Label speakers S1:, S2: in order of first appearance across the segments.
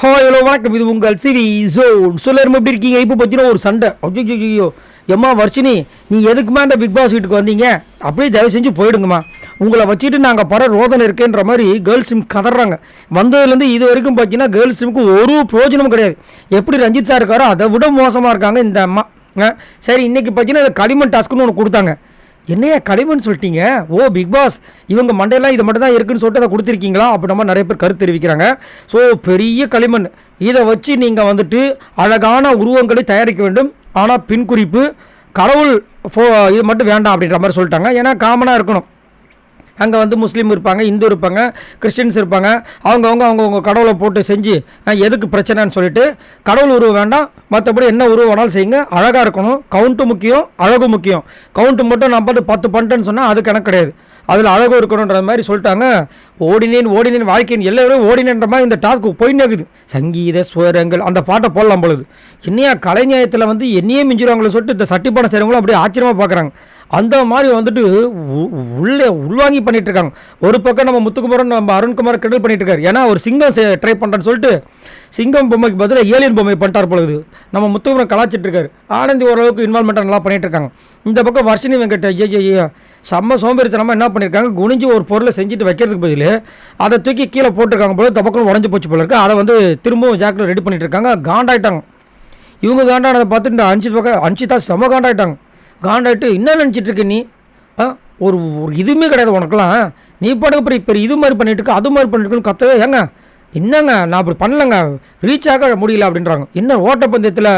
S1: Hi hello வணக்கம், இது உங்கள் சிவி ஜோன். எல்லாரும் எப்படி இருக்கீங்க? இப்போ பார்த்தீங்கன்னா ஒரு சண்டை. ஐயோ எம்மா வர்ஷினி, நீ எதுக்குமா அந்த பிக் பாஸ் வீட்டுக்கு வந்தீங்க? அப்படியே தயவு செஞ்சு போயிடுங்கம்மா. உங்களை வச்சுட்டு நாங்கள் பர ரோதனை இருக்கேன்ற மாதிரி கேர்ள்ஸ் டீம் கதறாங்க. வந்ததுலேருந்து இது வரைக்கும் பார்த்தீங்கன்னா கேர்ள்ஸ் டீமுக்கு ஒரு பிரயோஜனமும் கிடையாது. எப்படி ரஞ்சித் சார் இருக்காரோ அதை விட மோசமாக இருக்காங்க இந்த அம்மா. சரி, இன்றைக்கி பார்த்தீங்கன்னா இந்த களிமண் டாஸ்க்குன்னு ஒன்று கொடுத்தாங்க. என்னையா களிமண் சொல்லிட்டீங்க? ஓ பிக் பாஸ், இவங்க மண்டையெல்லாம் இது மட்டும் தான் இருக்குன்னு சொல்லிட்டு அதை கொடுத்துருக்கீங்களா? அப்படி நம்ம நிறைய பேர் கருத்து தெரிவிக்கிறாங்க. ஸோ பெரிய களிமண், இதை வச்சு நீங்கள் வந்துட்டு அழகான உருவங்களை தயாரிக்க வேண்டும். ஆனால் பின் குறிப்பு கடவுள் இது மட்டும் வேண்டாம் அப்படின்ற மாதிரி சொல்லிட்டாங்க. ஏன்னா காமனாக இருக்கணும். அங்கே வந்து முஸ்லீம் இருப்பாங்க, இந்து இருப்பாங்க, கிறிஸ்டின்ஸ் இருப்பாங்க. அவங்கவுங்க கடவுளை போட்டு செஞ்சு எதுக்கு பிரச்சனைன்னு சொல்லிட்டு கடவுள் உருவம் வேண்டாம், மற்றபடி என்ன உருவம் வேணாலும் செய்யுங்க, அழகாக இருக்கணும். கவுண்ட்டு முக்கியம், அழகு முக்கியம். கவுண்ட்டு மட்டும் நான் பாட்டு 10 பண்ணிட்டேன்னு சொன்னால் அது கணக்கு கிடையாது. அதில் அழகு இருக்கணுன்ற மாதிரி சொல்லிட்டாங்க. ஓடினேன் வாழ்க்கையின் எல்லாரும் ஓடினேன்ற மாதிரி இந்த டாஸ்க்கு போயின்னு இருக்குது. சங்கீத ஸ்வரங்கள் அந்த பாட்டை போடலாம் பொழுது என்னையா கலைஞயத்தில் வந்து என்னையே மிஞ்சிருவாங்களே சொல்லிட்டு இந்த சட்டிப்பாடம் செய்கிறவங்களும் அப்படியே ஆச்சரியமாக பார்க்குறாங்க. அந்த மாதிரி வந்துட்டு உள்வாங்கி பண்ணிட்டு இருக்காங்க. ஒரு பக்கம் நம்ம முத்துக்குமரன், நம்ம அருண்குமார் கிண்டல் பண்ணிட்டு இருக்காரு. ஏன்னா ஒரு சிங்கம் ட்ரை பண்ணுறேன்னு சொல்லிட்டு சிங்கம் பொம்மைக்கு பதிலாக ஏலியன் பொம்மை பண்ணிட்டார் பொழுது நம்ம முத்துக்குமரன் கலாச்சிட்டு இருக்காரு. ஆனந்தி ஓரளவுக்கு இன்வால்மெண்ட்டாக நல்லா பண்ணிட்டு இருக்காங்க. இந்த பக்கம் வர்ஷினி வெங்கட் ஐயா செம்ம சோம்பேறித்தனமாக என்ன பண்ணியிருக்காங்க, குனிஞ்சு ஒரு பொருளை செஞ்சுட்டு வைக்கிறதுக்கு பதில் அதை தூக்கி கீழே போட்டிருக்காங்க போல. தப்பக்கம் உடஞ்சி போச்சு போல இருக்கு. அதை வந்து திரும்பவும் ஜாக்கில் ரெடி பண்ணிட்டு இருக்காங்க. காண்டாயிட்டாங்க. இவங்க காண்டானதை பார்த்துட்டு இந்த அன்ஷிதா செம்ம காண்டாயிட்டு என்ன நினச்சிட்டு இருக்க நீ? ஒரு இதுவுமே கிடையாது உனக்குலாம். நீ பாட்டுக்கு பெரிய இது மாதிரி பண்ணிட்டு இருக்க, அது மாதிரி பண்ணிட்டு இருக்குன்னு கத்தவே. ஏங்க என்னங்க நான் அப்படி பண்ணலங்க, ரீச் ஆக முடியல அப்படின்றாங்க. என்ன ஓட்டப்பந்தயத்தில்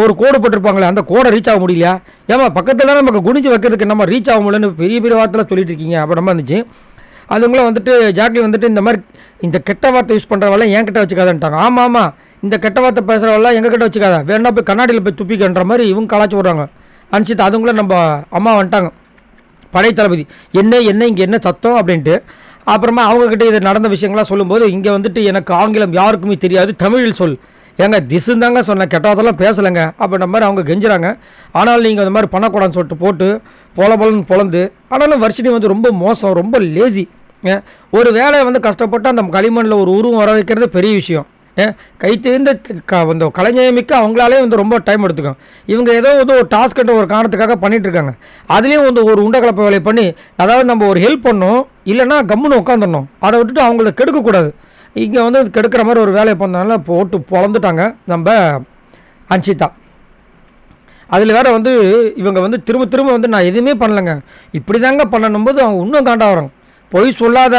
S1: ஒரு கோடு போட்டிருப்பாங்களே, அந்த கோடை ரீச் ஆக முடியலையா? ஏமா பக்கத்தில் நமக்கு குனிஞ்சு வைக்கிறதுக்கு நம்ம ரீச் ஆக முடியலன்னு பெரிய வார்த்தைலாம் சொல்லிட்டு இருக்கீங்க. அப்போ நம்ம இருந்துச்சு. அதுங்களும் வந்துட்டு ஜாக்லி வந்துட்டு இந்த மாதிரி இந்த கெட்ட வார்த்தை யூஸ் பண்ணுறவெல்லாம் என் கிட்ட வச்சுக்காதான்ட்டாங்க. ஆமாம், இந்த கெட்ட வார்த்தை பேசுகிறவெல்லாம் எங்கள் கிட்ட வச்சுக்காதா, வேணா போய் கண்ணாடியில் போய் துப்பிக்கன்ற மாதிரி இவங்க கலாச்சி விட்றாங்க. அனுப்பிச்சு அதுங்களும் நம்ம அம்மா வந்துட்டாங்க, படை தளபதி. என்ன இங்கே என்ன சத்தம் அப்படின்ட்டு. அப்புறமா அவங்கக்கிட்ட இது நடந்த விஷயங்கள்லாம் சொல்லும்போது இங்கே வந்துட்டு எனக்கு ஆங்கிலம் யாருக்குமே தெரியாது, தமிழில் சொல். ஏங்க திசுந்தாங்க சொன்னேன், கெட்டதெல்லாம் பேசலைங்க அப்படின்ற மாதிரி அவங்க கெஞ்சுறாங்க. ஆனாலும் நீங்கள் அந்த மாதிரி பண்ணக்கூடாதுன்னு சொல்லிட்டு போட்டு பொலன்னு பொழந்து. ஆனாலும் வர்ஷினி வந்து ரொம்ப மோசம், ரொம்ப லேசி. ஒரு வேலையை வந்து கஷ்டப்பட்டு அந்த களிமண்ணில் ஒரு உருவம் வர வைக்கிறது பெரிய விஷயம். கை தேர்ந்த இந்த கலைஞமிக்க அவங்களாலே வந்து ரொம்ப டைம் எடுத்துக்கும். இவங்க ஏதோ வந்து ஒரு டாஸ்க்கிட்ட ஒரு காரணத்துக்காக பண்ணிகிட்ருக்காங்க. அதுலேயும் வந்து ஒரு உண்டக்கலப்பை வேலையை பண்ணி, அதாவது நம்ம ஒரு ஹெல்ப் பண்ணணும், இல்லைன்னா கம்முன்னு உட்காந்துடணும். அதை விட்டுட்டு அவங்கள கெடுக்கக்கூடாது. இங்கே வந்து கெடுக்கிற மாதிரி ஒரு வேலையை பண்ணனால போட்டு பொழந்துட்டாங்க நம்ம அன்ஷிதா. அதில் வேறு வந்து இவங்க வந்து திரும்ப வந்து நான் எதுவுமே பண்ணலைங்க, இப்படி தாங்க பண்ணணும் போது அவங்க இன்னும் காண்டா வராங்க. பொய் சொல்லாத,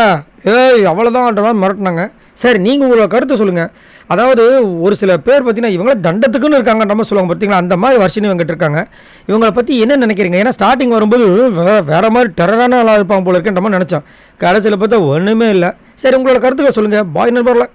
S1: அவ்வளோதான்ற மாதிரி மிரட்டினாங்க. சரி, நீங்கள் உங்களோட கருத்தை சொல்லுங்கள். அதாவது ஒரு சில பேர் பார்த்தீங்கன்னா இவங்கள தண்டத்துக்குன்னு இருக்காங்க நம்ம சொல்லுவாங்க பார்த்தீங்களா, அந்த மாதிரி வர்ஷினி இவங்கிட்ட இருக்காங்க. இவங்களை பற்றி என்ன நினைக்கிறீங்க? ஏன்னா ஸ்டார்டிங் வரும்போது வேறு மாதிரி டெரரான ஆளாக இருப்பாங்க போல இருக்குன்ற மாதிரி நினச்சோம். கடைசியில் பார்த்தா ஒன்றுமே இல்லை. சரி, உங்களோட கருத்துக்களை சொல்லுங்கள். பாய் நண்பர்களே.